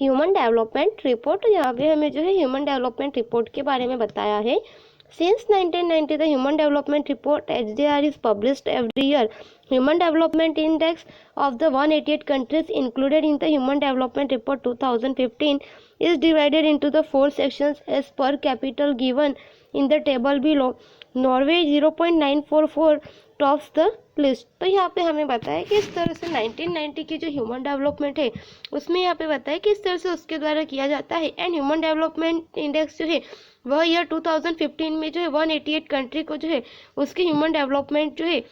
Human development report. यहाँ पे हमें जो है ह्यूमन डेवलपमेंट रिपोर्ट के बारे में बताया है। Since 1990, the Human Development Report (HDR) is published every year. Human Development Index of the 188 countries included in the Human Development Report 2015 is divided into the 4 sections as per capital given in the table below. Norway 0.944 tops the list. तो यहाँ पे हमें बताया कि इस तरह से 1990 की जो ह्यूमन डेवलपमेंट है उसमें यहाँ पे बताया कि इस तरह से उसके द्वारा किया जाता है। एंड ह्यूमन डेवलपमेंट इंडेक्स जो है वह ईयर 2015 में जो है 188 कंट्री को जो है उसके ह्यूमन डेवलपमेंट जो है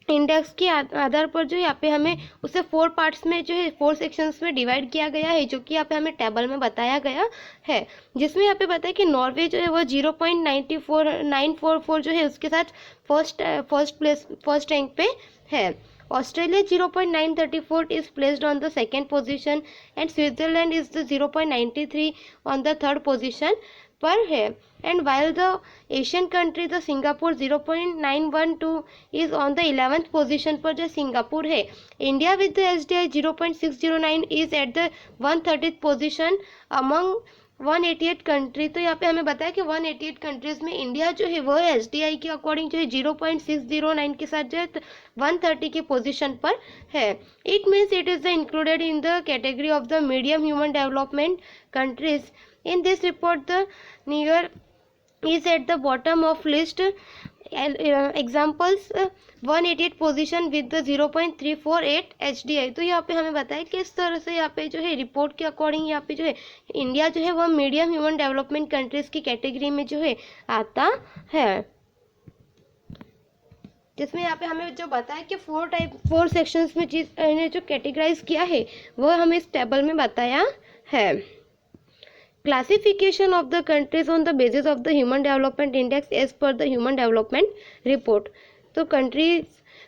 इंडेक्स के आधार पर जो यहाँ पे हमें उसे 4 पार्ट्स में जो है 4 सेक्शंस में डिवाइड किया गया है, जो कि यहाँ पे हमें टेबल में बताया गया है। जिसमें यहाँ पे बताया कि नॉर्वे जो है वह 0.944 जो है उसके साथ फर्स्ट रैंक पे है। Australia 0.934 is placed on the second position and Switzerland is the 0.93 on the third position पर है। And while the Asian country the Singapore 0.912 is on the 11th position पर जो सिंगापुर है। India with the HDI 0.609 is at the 130th position among 188 country. तो यहाँ पे हमें बताया कि 188 कंट्रीज में इंडिया जो है वह HDI के अकॉर्डिंग जो है 0.609 के साथ जो है 130 के पोजीशन पर है। It means it is the included in the category of the medium human development countries. In this report the near is at the bottom of list. Examples 188 position with the 0.348 HDI। तो यहाँ पे हमें बताया कि इस तरह से यहाँ पे जो है रिपोर्ट के अकॉर्डिंग यहाँ पे जो है इंडिया जो है वह मीडियम ह्यूमन डेवलपमेंट कंट्रीज की कैटेगरी में जो है आता है। जिसमें यहाँ पे हमें जो बताया कि 4 सेक्शंस में इन्हें जो कैटेगराइज किया है वह हमें इस टेबल में बताया है। Classification of the countries on the basis of the Human Development Index as per the Human Development Report। तो countries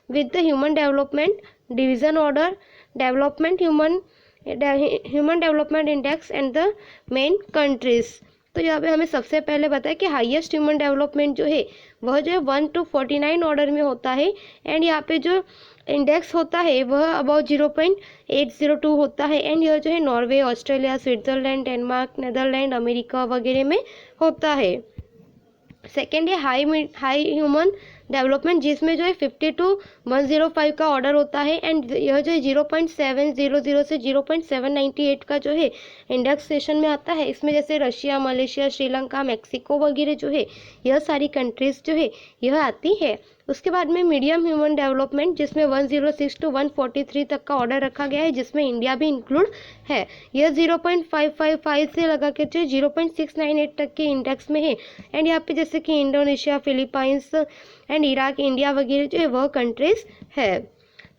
with the Human Development Division Order, Human Development Index and the main countries। तो यहाँ पे हमें सबसे पहले बताया कि highest human development जो है वह जो है 1 to 49 ऑर्डर में होता है। एंड यहाँ पे जो इंडेक्स होता है वह अबाउट 0.802 होता है। एंड यह जो है Norway, Australia, Switzerland, Denmark, Netherland, America वगैरह में होता है। सेकेंड है हाई ह्यूमन डेवलपमेंट, जिसमें जो है 50 to 105 का ऑर्डर होता है। एंड यह जो है 0.700 से 0.798 का जो है इंडेक्सेशन में आता है। इसमें जैसे रशिया, मलेशिया, श्रीलंका, मैक्सिको वगैरह जो है यह सारी कंट्रीज जो है यह आती है। उसके बाद में मीडियम ह्यूमन डेवलपमेंट, जिसमें 106 to 143 तक का ऑर्डर रखा गया है, जिसमें इंडिया भी इंक्लूड है। यह 0.555 से लगा के जो 0.698 तक के इंडेक्स में है। एंड यहाँ पे जैसे कि Indonesia, Philippines and Iraq, India वगैरह जो है वह कंट्रीज है।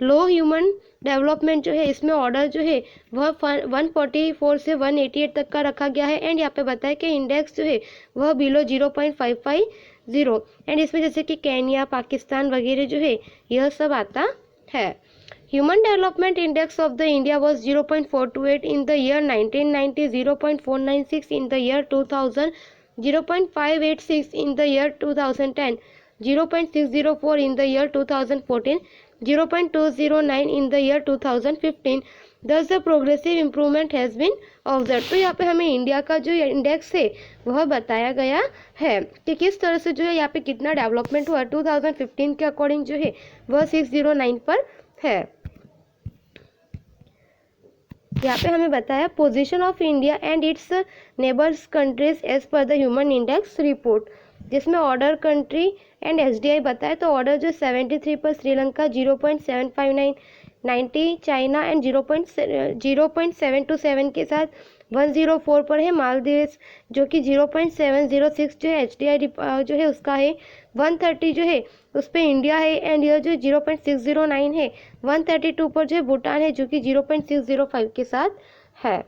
लो ह्यूमन डेवलपमेंट जो है इसमें ऑर्डर जो है वह 144 से 188 तक का रखा गया है। एंड यहाँ पे बताया कि इंडेक्स जो है वह बिलो 0.550। एंड इसमें जैसे कि केन्या, पाकिस्तान वगैरह जो है यह सब आता है। Human development index of the India was 0.428 in the year 1990, 0.496 in the year 2000, 0.586 in the year 2010, 0.604 in the year 2014, 0.209 in the year 2015. Thus the progressive improvement has been observed। तो यहाँ पे हमें इंडिया का जो इंडेक्स है वह बताया गया है कि किस तरह से जो है यहाँ पे कितना डेवलपमेंट हुआ। 2015 के अकॉर्डिंग जो है वह 609 पर है। यहाँ पे हमें बताया position of India and its neighbours countries as per the human index report, जिसमें ऑर्डर कंट्री एंड HDI बताए। तो ऑर्डर जो 73 पर श्रीलंका, 0.759 90 चाइना एंड 0.727 के साथ 104 पर है मालदीव, जो कि 0.706 जो है HDI जो है उसका है। 130 जो है उस पर इंडिया है। एंड यह जो 0.609 है 132 पर जो है भूटान है, जो कि 0.605 के साथ है।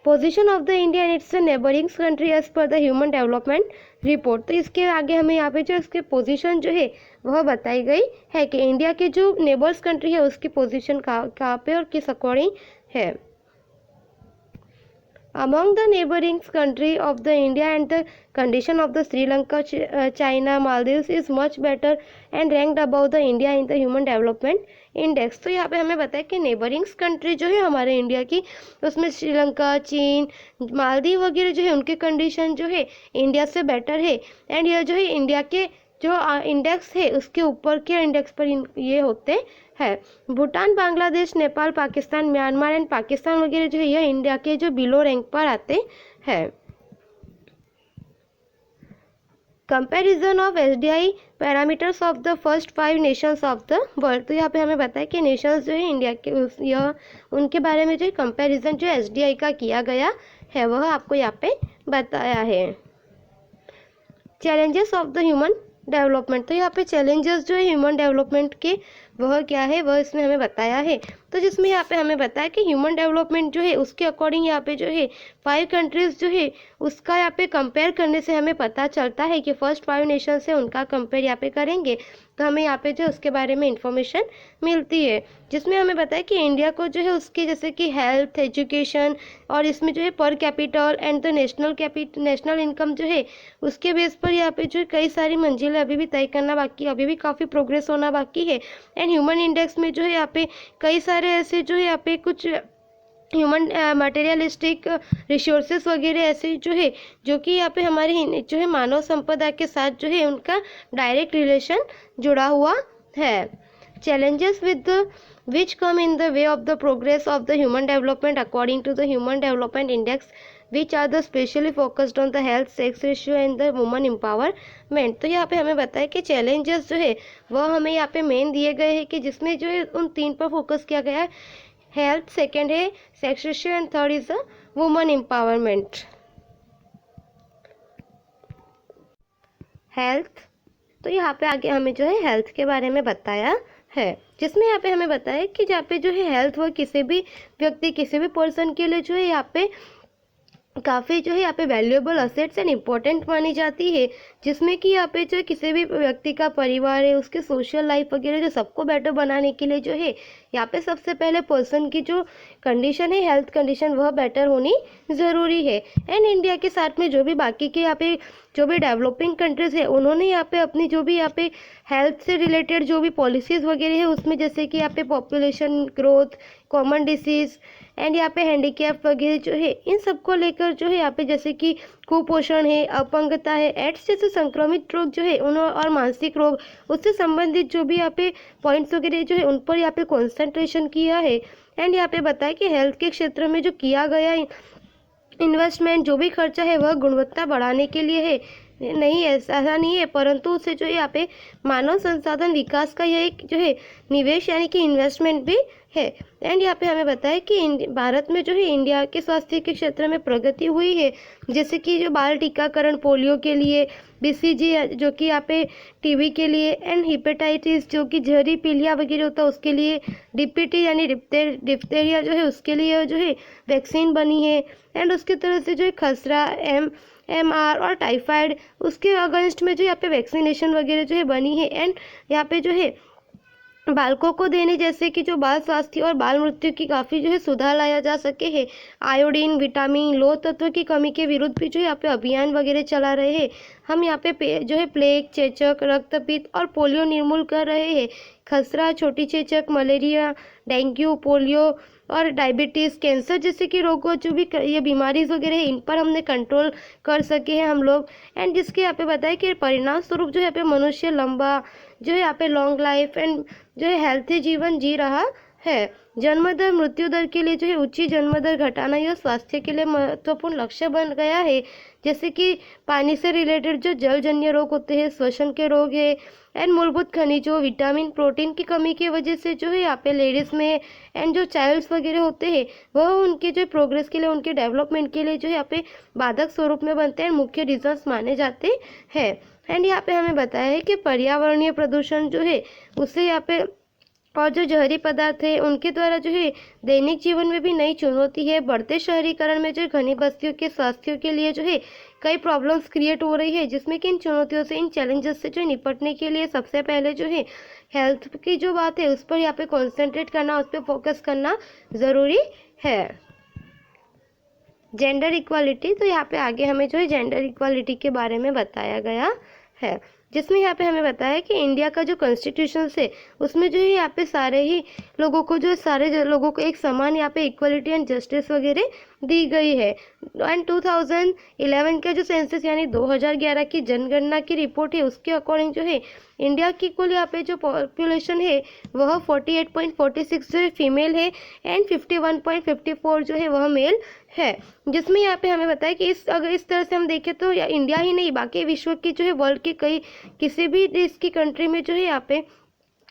Position of the India and its neighbouring country as per the human development report. तो इसके आगे हमें यहाँ पे जो इसके पोजीशन जो है वह बताई गई है कि इंडिया के जो नेबर्स कंट्री है उसकी पोजीशन कहाँ पे और किस अकॉर्डिंग है। Among the neighboring country of the India and the condition of the Sri Lanka, China, Maldives is much better and ranked above the India in the Human Development Index। तो यहाँ पे हमें बताया कि नेबरिंग्स कंट्री जो है हमारे इंडिया की, उसमें श्रीलंका, चीन, मालदीव वगैरह जो है उनकी कंडीशन जो है इंडिया से बेटर है। एंड यह जो है इंडिया के जो इंडेक्स है उसके ऊपर के इंडेक्स पर ये होते है। भूटान, बांग्लादेश, नेपाल, पाकिस्तान, म्यांमार एंड पाकिस्तान वगैरह जो है यह इंडिया के जो बिलो रैंक पर आते हैं। Comparison of SDI parameters of the first 5 Nations of the world. तो यहाँ पे हमें बताया कि नेशंस जो है इंडिया के यह उनके बारे में जो कंपैरिजन जो एसडीआई का किया गया है वह आपको यहाँ पे बताया है। Challenges of the human development. तो यहाँ पे चैलेंजेस जो है ह्यूमन डेवलपमेंट के वह क्या है वह इसमें हमें बताया है। तो जिसमें यहाँ पे हमें बताया कि ह्यूमन डेवलपमेंट जो है उसके अकॉर्डिंग यहाँ पे जो है 5 कंट्रीज जो है उसका यहाँ पे कंपेयर करने से हमें पता चलता है कि फर्स्ट 5 नेशन से उनका कंपेयर यहाँ पे करेंगे तो हमें यहाँ पे जो उसके बारे में इंफॉर्मेशन मिलती है। जिसमें हमें बताया कि इंडिया को जो है उसकी जैसे कि हेल्थ, एजुकेशन और इसमें जो है पर capital and the national income जो है उसके बेस पर यहाँ पे जो कई सारी मंजिलें अभी भी तय करना बाकी, अभी भी काफ़ी प्रोग्रेस होना बाकी है। एंड ह्यूमन इंडेक्स में जो है यहाँ पे कई सारे ऐसे जो है यहाँ पे कुछ ह्यूमन मटेरियलिस्टिक रिसोर्सेस वगैरह ऐसे जो है जो कि यहाँ पे हमारी जो है मानव संपदा के साथ जो है उनका डायरेक्ट रिलेशन जुड़ा हुआ है। Challenges with which come in the way of the progress of the human development according to the human development index, which are the specially focused on the health, sex ratio and the woman empowerment। तो यहाँ पे हमें बताया कि challenges जो है वह हमें यहाँ पे मेन दिए गए हैं कि जिसमें जो है उन 3 पर फोकस किया गया है। हेल्थ सेकेंड है, sex ratio and third is the woman empowerment. Health, तो यहाँ पे आगे हमें जो है हेल्थ के बारे में बताया है। जिसमें यहाँ पे हमें बताया कि जहाँ पे जो है हेल्थ वो किसी भी व्यक्ति, किसी भी पर्सन के लिए जो है यहाँ पे काफ़ी जो है यहाँ पे वैल्यूएबल असेट्स एंड इम्पोर्टेंट मानी जाती है। जिसमें कि यहाँ पे जो किसी भी व्यक्ति का परिवार है उसके सोशल लाइफ वगैरह जो सबको बेटर बनाने के लिए जो है यहाँ पे सबसे पहले पर्सन की जो कंडीशन है, हेल्थ कंडीशन, वह बेटर होनी ज़रूरी है। एंड इंडिया के साथ में जो भी बाकी के यहाँ पे जो भी डेवलपिंग कंट्रीज़ है उन्होंने यहाँ पे अपनी जो भी यहाँ पे हेल्थ से रिलेटेड जो भी पॉलिसीज़ वगैरह है उसमें जैसे कि यहाँ पे population growth, common disease and यहाँ पे हैंडीकैप वगैरह जो है इन सबको लेकर जो है यहाँ पे जैसे कि कुपोषण है, अपंगता है, एड्स जैसे संक्रमित रोग जो है उन और मानसिक रोग उससे संबंधित जो भी यहाँ पे पॉइंट्स वगैरह जो है उन पर यहाँ पे कॉन्सेंट्रेशन किया है। एंड यहाँ पे बताया कि हेल्थ के क्षेत्र में जो किया गया इन्वेस्टमेंट, जो भी खर्चा है वह गुणवत्ता बढ़ाने के लिए है, नहीं ऐसा नहीं है, परंतु उससे जो है यहाँ पे मानव संसाधन विकास का यह एक जो है निवेश यानी कि इन्वेस्टमेंट भी है। एंड यहाँ पे हमें बताया कि भारत में जो है इंडिया के स्वास्थ्य के क्षेत्र में प्रगति हुई है। जैसे कि जो बाल टीकाकरण पोलियो के लिए, बीसीजी जो कि यहाँ पे टीबी के लिए, एंड हिपेटाइटिस जो कि जहरी पीलिया वगैरह होता है उसके लिए, डीपीटी यानी डिप्थेरिया जो है उसके लिए जो है वैक्सीन बनी है। एंड उसकी तरह से जो है खसरा, MR और टाइफाइड उसके अगेंस्ट में जो यहाँ पे वैक्सीनेशन वगैरह जो है बनी है। एंड यहाँ पे जो है बालकों को देने जैसे कि जो बाल स्वास्थ्य और बाल मृत्यु की काफ़ी जो है सुधार लाया जा सके है। आयोडीन, विटामिन, लोह तत्व की कमी के विरुद्ध भी जो यहाँ पे अभियान वगैरह चला रहे हैं। हम यहाँ पे जो है प्लेग, चेचक, रक्तपित्त और पोलियो निर्मूल कर रहे हैं। खसरा, छोटी चेचक, मलेरिया, डेंगू, पोलियो और डायबिटीज़, कैंसर जैसे कि रोगों जो भी ये बीमारी वगैरह है इन पर हमने कंट्रोल कर सके हैं हम लोग। एंड जिसके यहाँ पे बताया कि परिणाम स्वरूप जो यहाँ पे मनुष्य लंबा जो है यहाँ पे लॉन्ग लाइफ एंड जो है हेल्थी जीवन जी रहा है। जन्म दर, मृत्यु दर के लिए जो है ऊंची जन्म दर घटाना यह स्वास्थ्य के लिए महत्वपूर्ण लक्ष्य बन गया है। जैसे कि पानी से रिलेटेड जो जलजन्य रोग होते हैं, श्वसन के रोग है, एंड मूलभूत खनिजों, विटामिन, प्रोटीन की कमी की वजह से जो है यहाँ पे लेडीज़ में एंड जो चाइल्ड्स वगैरह होते हैं वह उनके जो प्रोग्रेस के लिए, उनके डेवलपमेंट के लिए जो है यहाँ पे बाधक स्वरूप में बनते हैं, मुख्य रीजंस माने जाते हैं। एंड यहाँ पे हमें बताया है कि पर्यावरणीय प्रदूषण जो है उससे यहाँ पे और जो जहरी पदार्थ है उनके द्वारा जो है दैनिक जीवन में भी नई चुनौती है। बढ़ते शहरीकरण में जो घनी बस्तियों के स्वास्थ्य के लिए जो है कई प्रॉब्लम्स क्रिएट हो रही है। जिसमें कि इन चुनौतियों से, इन चैलेंजेस से जो निपटने के लिए सबसे पहले जो है हेल्थ की जो बात है उस पर यहाँ पे कॉन्सेंट्रेट करना, उस पर फोकस करना ज़रूरी है। जेंडर इक्वालिटी, तो यहाँ पे आगे हमें जो है जेंडर इक्वालिटी के बारे में बताया गया है, जिसमें यहाँ पे हमें बताया कि इंडिया का जो कॉन्स्टिट्यूशन है उसमें जो है यहाँ पे सारे ही लोगों को जो लोगों को एक समान यहाँ पे इक्वलिटी एंड जस्टिस वगैरह दी गई है। एंड 2011 का जो सेंसस यानी 2011 की जनगणना की रिपोर्ट है उसके अकॉर्डिंग जो है इंडिया की कुल यहाँ पे जो पॉपुलेशन है वह 48.46 जो है फीमेल है एंड 51.54 जो है वह मेल है। जिसमें यहाँ पे हमें बताया कि अगर इस तरह से हम देखें तो इंडिया ही नहीं बाकी विश्व की जो है वर्ल्ड के कई किसी भी देश की कंट्री में जो है यहाँ पे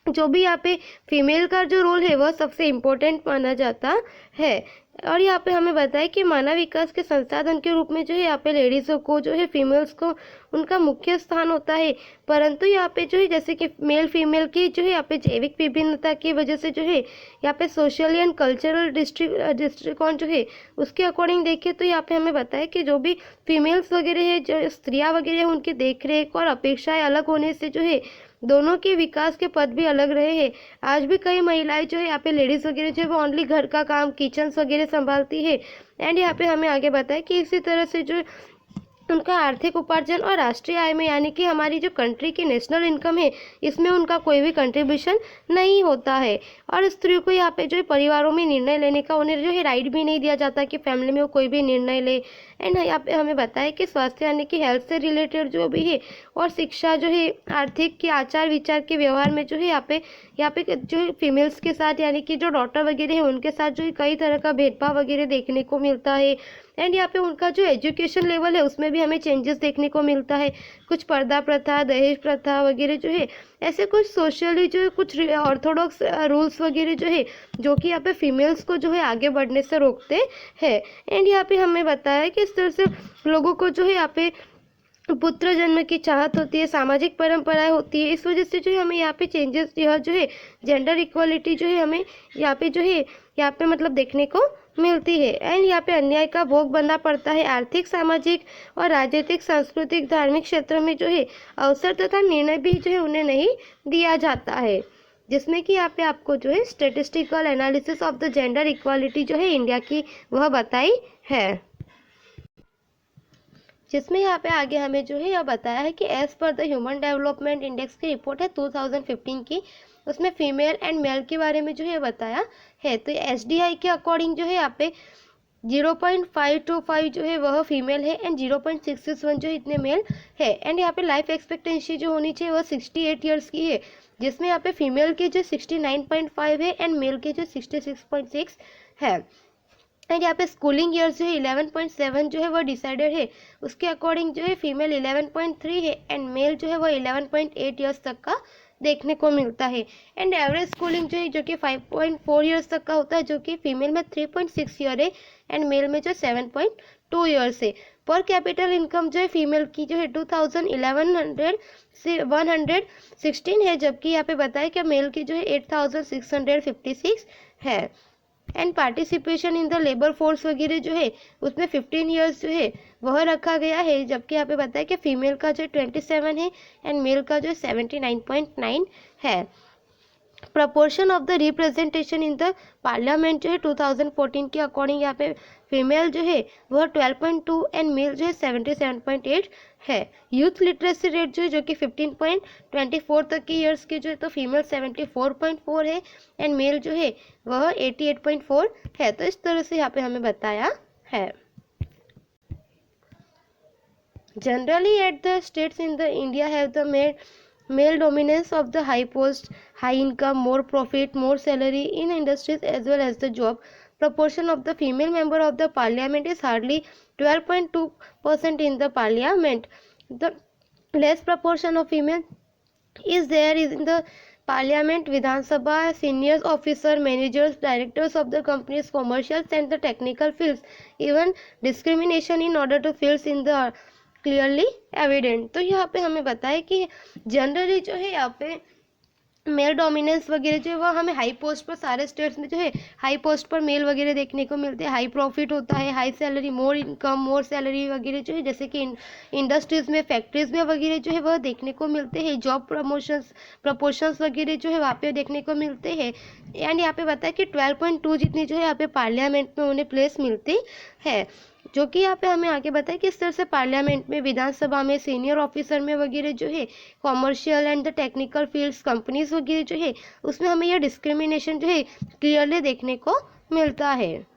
जो भी यहाँ पे फीमेल का जो रोल है वह सबसे इम्पोर्टेंट माना जाता है। और यहाँ पे हमें बताया कि मानव विकास के संसाधन के रूप में जो है यहाँ पे लेडीज़ों को जो है फीमेल्स को उनका मुख्य स्थान होता है, परंतु यहाँ पे जो है जैसे कि मेल फीमेल की जो है यहाँ पे जैविक विभिन्नता की वजह से जो है यहाँ पे सोशल एंड कल्चरल दृष्टिकोण जो है उसके अकॉर्डिंग देखें तो यहाँ पे हमें बताया कि जो भी फीमेल्स वगैरह है जो स्त्रियाँ वगैरह है उनकी देखरेख और अपेक्षाएं अलग होने से जो है दोनों के विकास के पद भी अलग रहे हैं। आज भी कई महिलाएं जो है यहाँ पे लेडीज़ वगैरह जो है वो ओनली घर का काम किचन्स वगैरह संभालती है। एंड यहाँ पे हमें आगे बताया कि इसी तरह से जो उनका आर्थिक उपार्जन और राष्ट्रीय आय में यानी कि हमारी जो कंट्री की नेशनल इनकम है इसमें उनका कोई भी कंट्रीब्यूशन नहीं होता है। और स्त्रियों को यहाँ पे जो है परिवारों में निर्णय लेने का उन्हें जो है राइट भी नहीं दिया जाता कि फैमिली में वो कोई भी निर्णय ले। एंड यहाँ पे हमें बताया कि स्वास्थ्य यानी कि हेल्थ से रिलेटेड जो भी है और शिक्षा जो है आर्थिक के आचार विचार के व्यवहार में जो है यहाँ पे जो है फीमेल्स के साथ यानी कि जो डॉक्टर वगैरह है उनके साथ जो है कई तरह का भेदभाव वगैरह देखने को मिलता है। एंड यहाँ पे उनका जो एजुकेशन लेवल है उसमें भी हमें चेंजेस देखने को मिलता है। कुछ पर्दा प्रथा दहेज प्रथा वगैरह जो है ऐसे कुछ सोशली जो कुछ ऑर्थोडॉक्स रूल्स वगैरह जो है जो कि यहाँ पे फीमेल्स को जो है आगे बढ़ने से रोकते हैं। एंड यहाँ पे हमें बताया कि इस तरह से लोगों को जो है यहाँ पे पुत्र जन्म की चाहत होती है, सामाजिक परंपराएं होती है, इस वजह से जो है हमें यहाँ पे चेंजेस यह जो है जेंडर इक्वालिटी जो है हमें यहाँ पे जो है यहाँ पे मतलब देखने को मिलती है। एंड यहाँ पे अन्याय का भोग बनना पड़ता है। आर्थिक सामाजिक और राजनीतिक सांस्कृतिक धार्मिक क्षेत्र में जो है अवसर तथा निर्णय भी जो है उन्हें नहीं दिया जाता है। जिसमें कि यहाँ पे आपको जो है statistical analysis of the gender equality जो है इंडिया की वह बताई है। जिसमें यहाँ पे आगे हमें जो है यह बताया है कि as per the human development index की रिपोर्ट है 2015 की, उसमें फीमेल एंड मेल के बारे में जो है बताया है। तो एसडीआई के अकॉर्डिंग जो है यहाँ पे 0.525 जो है वह फीमेल है एंड 0.661 जो इतने मेल है। एंड यहाँ पे लाइफ एक्सपेक्टेंसी जो होनी चाहिए वह 68 ईयर्स की है, जिसमें यहाँ पे फीमेल के जो 69.5 है एंड मेल के जो 66.6 है। एंड यहाँ पे स्कूलिंग ईयर्स जो है 11.7 जो है वो डिसाइडेड है, उसके अकॉर्डिंग जो है फीमेल 11.3 है एंड मेल जो है वो 11.8 ईयर्स तक का देखने को मिलता है। एंड एवरेज स्कूलिंग जो है जो कि 5.4 ईयर्स तक का होता है, जो कि फीमेल में 3.6 ईयर है एंड मेल में जो 7.2 ईयर्स है। पर कैपिटल इनकम जो है फीमेल की जो है 2011 से 116 है, जबकि यहाँ पे बताया कि मेल की जो है 8656 है। And participation in the labour force वगैरह जो है उसमें 15 ईयर्स जो है वह रखा गया है, जबकि यहाँ पे बताया कि फीमेल का जो 27 है एंड मेल का जो 79.9 है। Proportion of the representation in the parliament जो है 2014 के अकॉर्डिंग यहाँ पे फीमेल जो है वह 12.2 एंड मेल जो है 77.8 है। यूथ लिटरेसी रेट जो है जो कि 15.24 तक की ईयर्स के जो है तो फीमेल 74.4 है एंड मेल जो है वह 88.4 है। तो इस तरह से यहाँ पे हमें बताया है। Generally at the states in the India have the male dominance of the high post, high income, more profit, more salary in industries as well as the job. Proportion of the female member of the parliament is hardly 12.2% in the parliament. The less proportion of female is there in the parliament, Vidhan Sabha, senior officer, managers, directors of the companies, commercials and the technical fields. Even discrimination in order to fields in the clearly evident. तो यहाँ पे हमें बताया कि generally जो है यहाँ पे मेल डोमिनेंस वगैरह जो है वह हमें हाई पोस्ट पर सारे स्टेट्स में जो है हाई पोस्ट पर मेल वगैरह देखने को मिलते हैं। हाई प्रॉफिट होता है, high salary, more income, more salary वगैरह जो है जैसे कि इंडस्ट्रीज में फैक्ट्रीज में वगैरह जो है वह देखने को मिलते हैं। जॉब प्रपोर्शंस वगैरह जो है वहाँ पे देखने को मिलते हैं। एंड यहाँ पे बताया कि 12.2 जितनी जो है यहाँ पे पार्लियामेंट में उन्हें प्लेस मिलती है। जो कि यहाँ पे हमें आगे बताया किस तरह से पार्लियामेंट में, विधानसभा में, सीनियर ऑफिसर में वगैरह जो है, commercial and the technical fields companies वगैरह जो है, उसमें हमें यह डिस्क्रिमिनेशन जो है क्लियरली देखने को मिलता है।